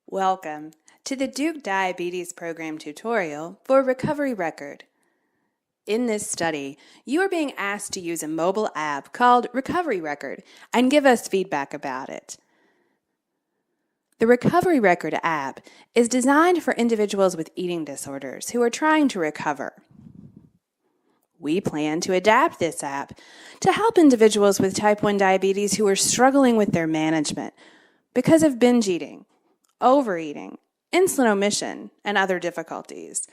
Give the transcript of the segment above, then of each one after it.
Welcome to the Duke Diabetes Program tutorial for Recovery Record. In this study, you are being asked to use a mobile app called Recovery Record and give us feedback about it. The Recovery Record app is designed for individuals with eating disorders who are trying to recover. We plan to adapt this app to help individuals with type 1 diabetes who are struggling with their management because of binge eating, overeating, insulin omission, and other difficulties.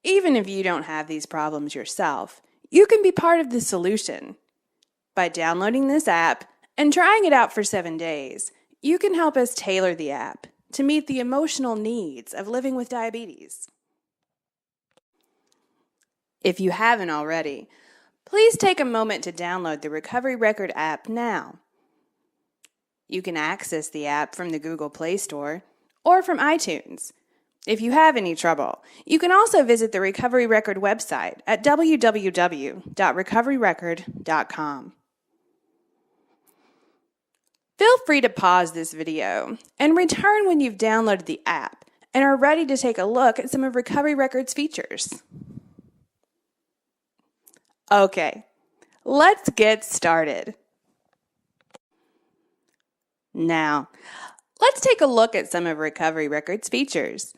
Even if you don't have these problems yourself, you can be part of the solution. By downloading this app and trying it out for 7 days, you can help us tailor the app to meet the emotional needs of living with diabetes. If you haven't already, please take a moment to download the Recovery Record app now. You can access the app from the Google Play Store or from iTunes. If you have any trouble, you can also visit the Recovery Record website at www.recoveryrecord.com. Feel free to pause this video and return when you've downloaded the app and are ready to take a look at some of Recovery Record's features. Okay, let's get started. Now, let's take a look at some of Recovery Record's features.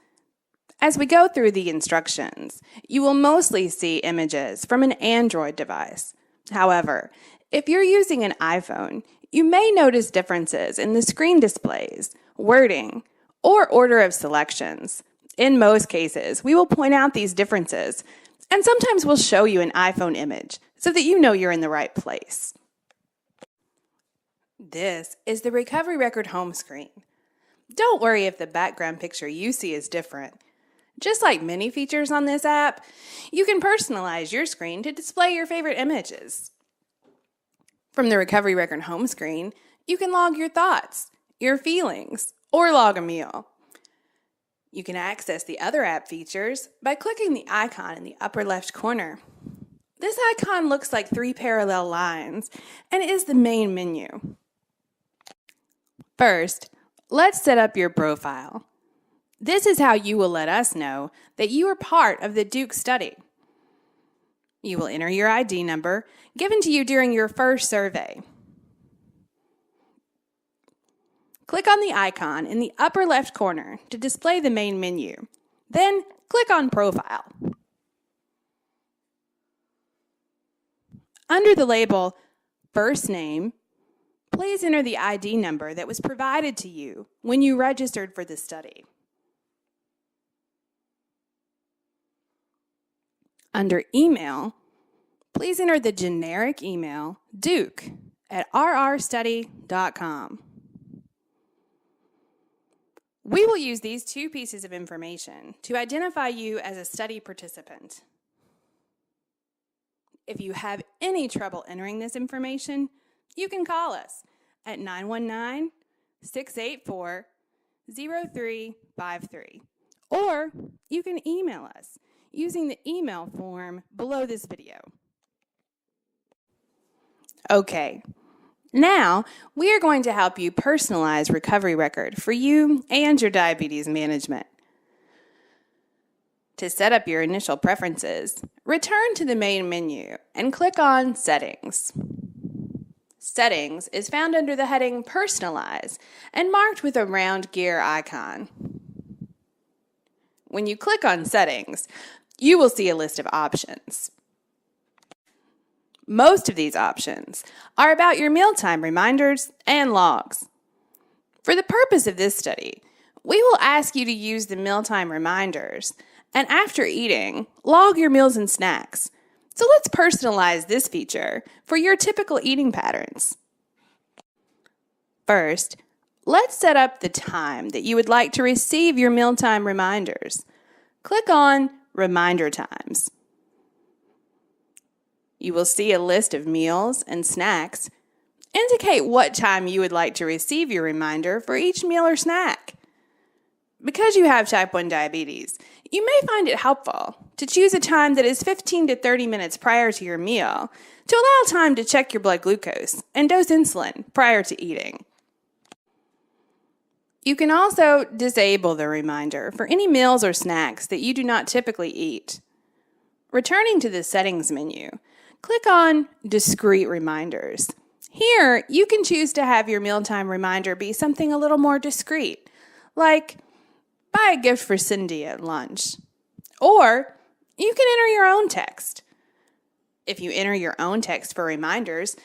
As we go through the instructions, you will mostly see images from an Android device. However, if you're using an iPhone, you may notice differences in the screen displays, wording, or order of selections. In most cases, we will point out these differences, and sometimes we'll show you an iPhone image so that you know you're in the right place. This is the Recovery Record home screen. Don't worry if the background picture you see is different. Just like many features on this app, you can personalize your screen to display your favorite images. From the Recovery Record home screen, you can log your thoughts, your feelings, or log a meal. You can access the other app features by clicking the icon in the upper left corner. This icon looks like 3 parallel lines and is the main menu. First, let's set up your profile. This is how you will let us know that you are part of the Duke study. You will enter your ID number given to you during your first survey. Click on the icon in the upper left corner to display the main menu. Then click on Profile. Under the label First Name, please enter the ID number that was provided to you when you registered for the study. Under Email, please enter the generic email duke@rrstudy.com. We will use these 2 pieces of information to identify you as a study participant. If you have any trouble entering this information, you can call us at 919-684-0353, or you can email us using the email form below this video. Okay, now we are going to help you personalize Recovery Record for you and your diabetes management. To set up your initial preferences, return to the main menu and click on Settings. Settings is found under the heading Personalize and marked with a round gear icon. When you click on Settings, you will see a list of options. Most of these options are about your mealtime reminders and logs. For the purpose of this study, we will ask you to use the mealtime reminders and after eating, log your meals and snacks. So let's personalize this feature for your typical eating patterns. First, let's set up the time that you would like to receive your mealtime reminders. Click on Reminder Times. You will see a list of meals and snacks. Indicate what time you would like to receive your reminder for each meal or snack. Because you have type 1 diabetes, you may find it helpful to choose a time that is 15 to 30 minutes prior to your meal to allow time to check your blood glucose and dose insulin prior to eating. You can also disable the reminder for any meals or snacks that you do not typically eat. Returning to the Settings menu, click on Discrete Reminders. Here, you can choose to have your mealtime reminder be something a little more discreet, like buy a gift for Cindy at lunch. Or you can enter your own text. If you enter your own text for reminders,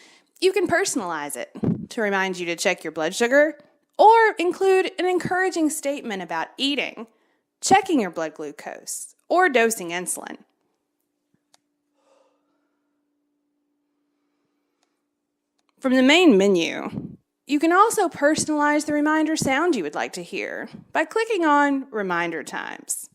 you can personalize it to remind you to check your blood sugar, or include an encouraging statement about eating, checking your blood glucose, or dosing insulin. From the main menu, you can also personalize the reminder sound you would like to hear by clicking on Reminder Times.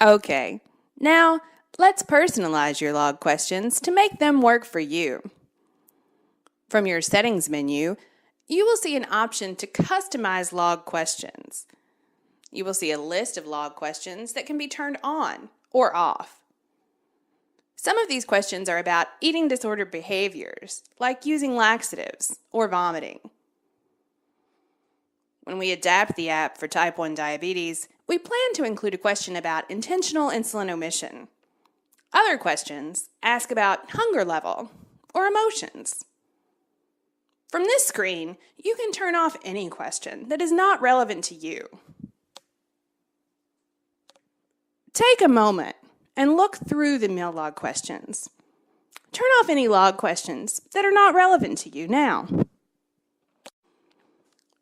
Okay, now let's personalize your log questions to make them work for you. From your Settings menu, you will see an option to customize log questions. You will see a list of log questions that can be turned on or off. Some of these questions are about eating disorder behaviors, like using laxatives or vomiting. When we adapt the app for type 1 diabetes, we plan to include a question about intentional insulin omission. Other questions ask about hunger level or emotions. From this screen, you can turn off any question that is not relevant to you. Take a moment and look through the meal log questions. Turn off any log questions that are not relevant to you now.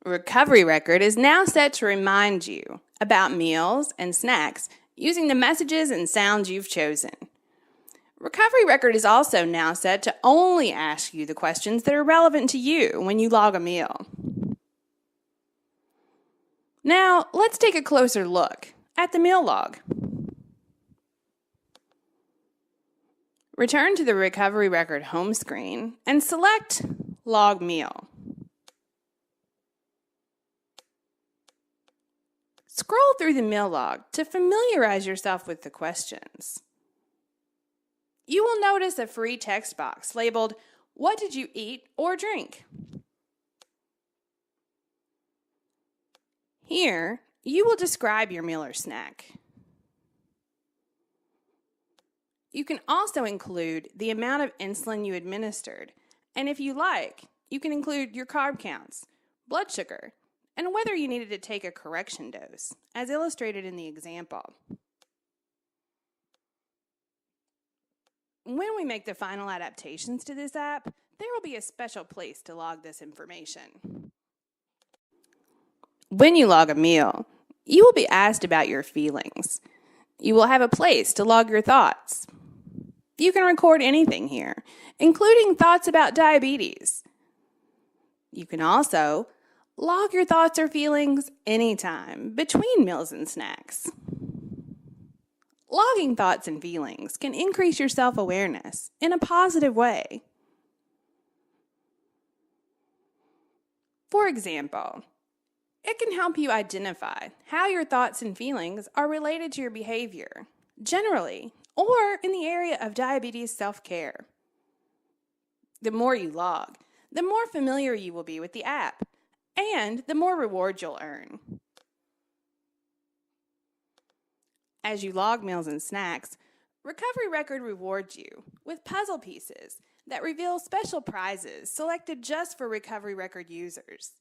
Recovery Record is now set to remind you about meals and snacks using the messages and sounds you've chosen. Recovery Record is also now set to only ask you the questions that are relevant to you when you log a meal. Now, let's take a closer look at the meal log. Return to the Recovery Record home screen and select Log Meal. Scroll through the meal log to familiarize yourself with the questions. You will notice a free text box labeled, "What did you eat or drink?" Here, you will describe your meal or snack. You can also include the amount of insulin you administered, and if you like, you can include your carb counts, blood sugar, and whether you needed to take a correction dose, as illustrated in the example. When we make the final adaptations to this app, there will be a special place to log this information. When you log a meal, you will be asked about your feelings. You will have a place to log your thoughts. You can record anything here, including thoughts about diabetes. You can also log your thoughts or feelings anytime between meals and snacks. Logging thoughts and feelings can increase your self-awareness in a positive way. For example, it can help you identify how your thoughts and feelings are related to your behavior, generally, or in the area of diabetes self-care. The more you log, the more familiar you will be with the app, and the more rewards you'll earn. As you log meals and snacks, Recovery Record rewards you with puzzle pieces that reveal special prizes selected just for Recovery Record users.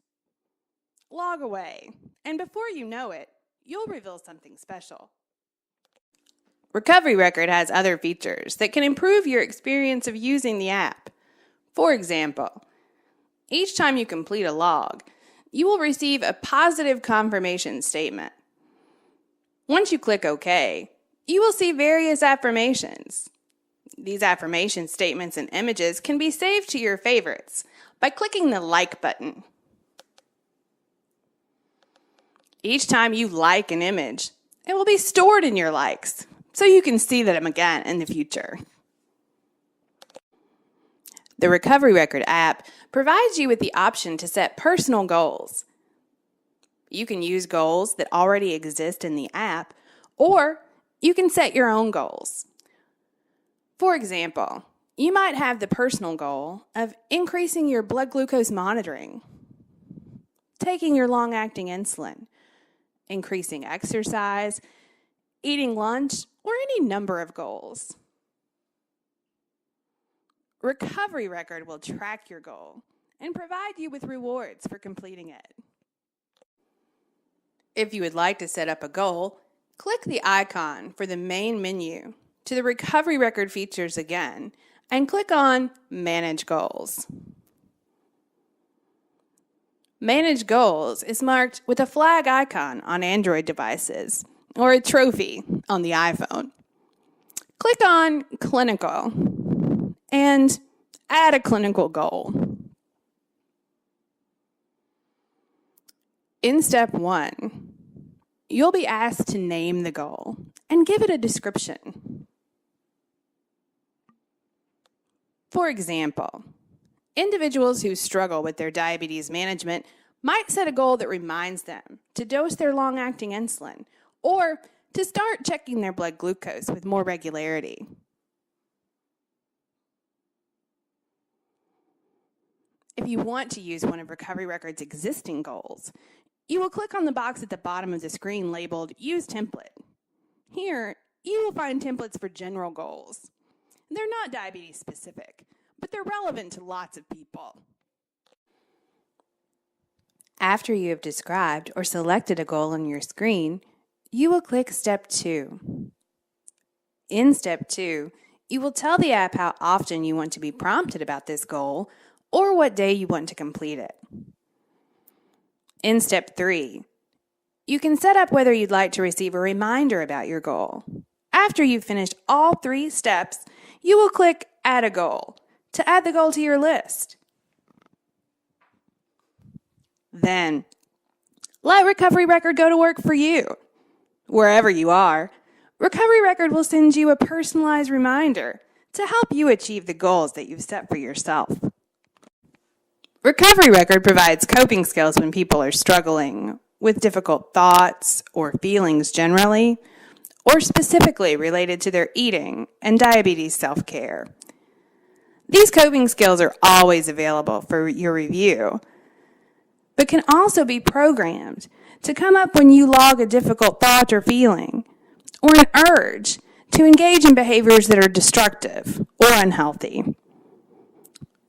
Log away, and before you know it, you'll reveal something special. Recovery Record has other features that can improve your experience of using the app. For example, each time you complete a log, you will receive a positive confirmation statement. Once you click OK, you will see various affirmations. These affirmation statements and images can be saved to your favorites by clicking the Like button. Each time you like an image, it will be stored in your likes, so you can see them again in the future. The Recovery Record app provides you with the option to set personal goals. You can use goals that already exist in the app, or you can set your own goals. For example, you might have the personal goal of increasing your blood glucose monitoring. taking your long-acting insulin, increasing exercise, eating lunch, or any number of goals. Recovery Record will track your goal and provide you with rewards for completing it. If you would like to set up a goal, click the icon for the main menu to the Recovery Record features again and click on Manage Goals. Manage Goals is marked with a flag icon on Android devices or a trophy on the iPhone. Click on Clinical and add a clinical goal. In step 1, you'll be asked to name the goal and give it a description. For example, individuals who struggle with their diabetes management might set a goal that reminds them to dose their long-acting insulin or to start checking their blood glucose with more regularity. If you want to use one of Recovery Record's existing goals, you will click on the box at the bottom of the screen labeled Use Template. Here, you will find templates for general goals. They're not diabetes specific, but they're relevant to lots of people. After you have described or selected a goal on your screen, you will click Step 2. In Step 2, you will tell the app how often you want to be prompted about this goal or what day you want to complete it. In Step 3, you can set up whether you'd like to receive a reminder about your goal. After you've finished all 3 steps, you will click Add a Goal to add the goal to your list. Then, let Recovery Record go to work for you. Wherever you are, Recovery Record will send you a personalized reminder to help you achieve the goals that you've set for yourself. Recovery Record provides coping skills when people are struggling with difficult thoughts or feelings generally, or specifically related to their eating and diabetes self-care. These coping skills are always available for your review, but can also be programmed to come up when you log a difficult thought or feeling, or an urge to engage in behaviors that are destructive or unhealthy.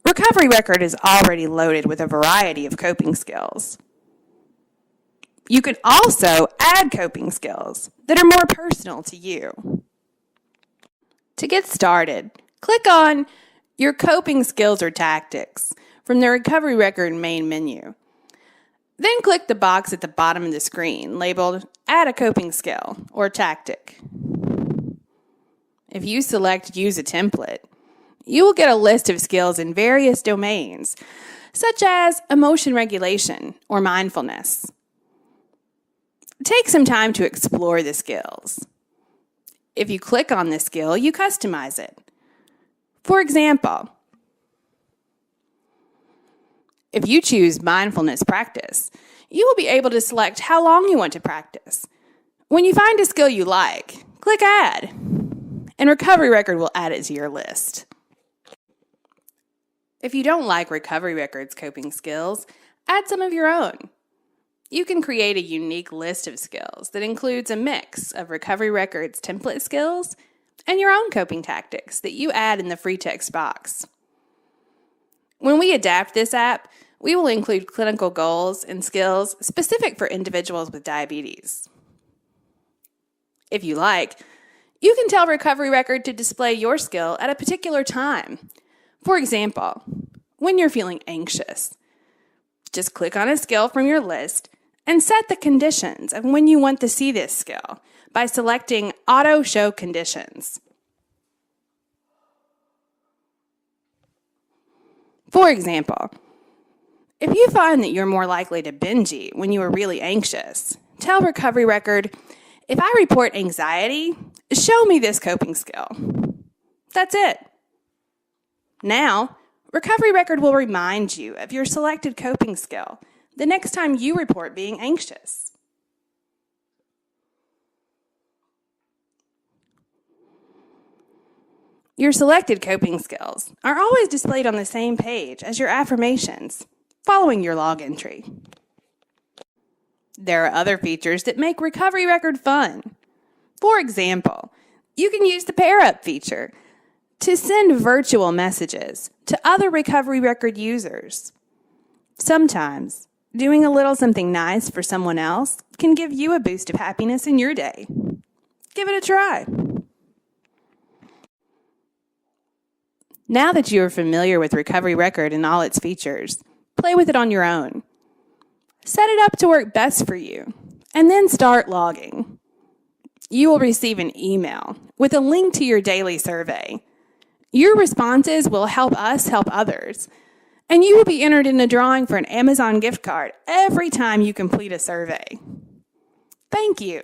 Recovery Record is already loaded with a variety of coping skills. You can also add coping skills that are more personal to you. To get started, click on Your Coping Skills or Tactics from the Recovery Record main menu. Then click the box at the bottom of the screen labeled Add a Coping Skill or Tactic. If you select Use a Template, you will get a list of skills in various domains, such as emotion regulation or mindfulness. Take some time to explore the skills. If you click on the skill, you customize it. For example, if you choose mindfulness practice, you will be able to select how long you want to practice. When you find a skill you like, click Add, and Recovery Record will add it to your list. If you don't like Recovery Record's coping skills, add some of your own. You can create a unique list of skills that includes a mix of Recovery Record's template skills and your own coping tactics that you add in the free text box. When we adapt this app, we will include clinical goals and skills specific for individuals with diabetes. If you like, you can tell Recovery Record to display your skill at a particular time. For example, when you're feeling anxious, just click on a skill from your list and set the conditions of when you want to see this skill by selecting Auto Show Conditions. For example, if you find that you're more likely to binge eat when you are really anxious, tell Recovery Record, if I report anxiety, show me this coping skill. That's it. Now, Recovery Record will remind you of your selected coping skill the next time you report being anxious. Your selected coping skills are always displayed on the same page as your affirmations, following your log entry. There are other features that make Recovery Record fun. For example, you can use the Pair Up feature to send virtual messages to other Recovery Record users. Sometimes, doing a little something nice for someone else can give you a boost of happiness in your day. Give it a try. Now that you are familiar with Recovery Record and all its features, play with it on your own. Set it up to work best for you, and then start logging. You will receive an email with a link to your daily survey. Your responses will help us help others, and you will be entered in a drawing for an Amazon gift card every time you complete a survey. Thank you.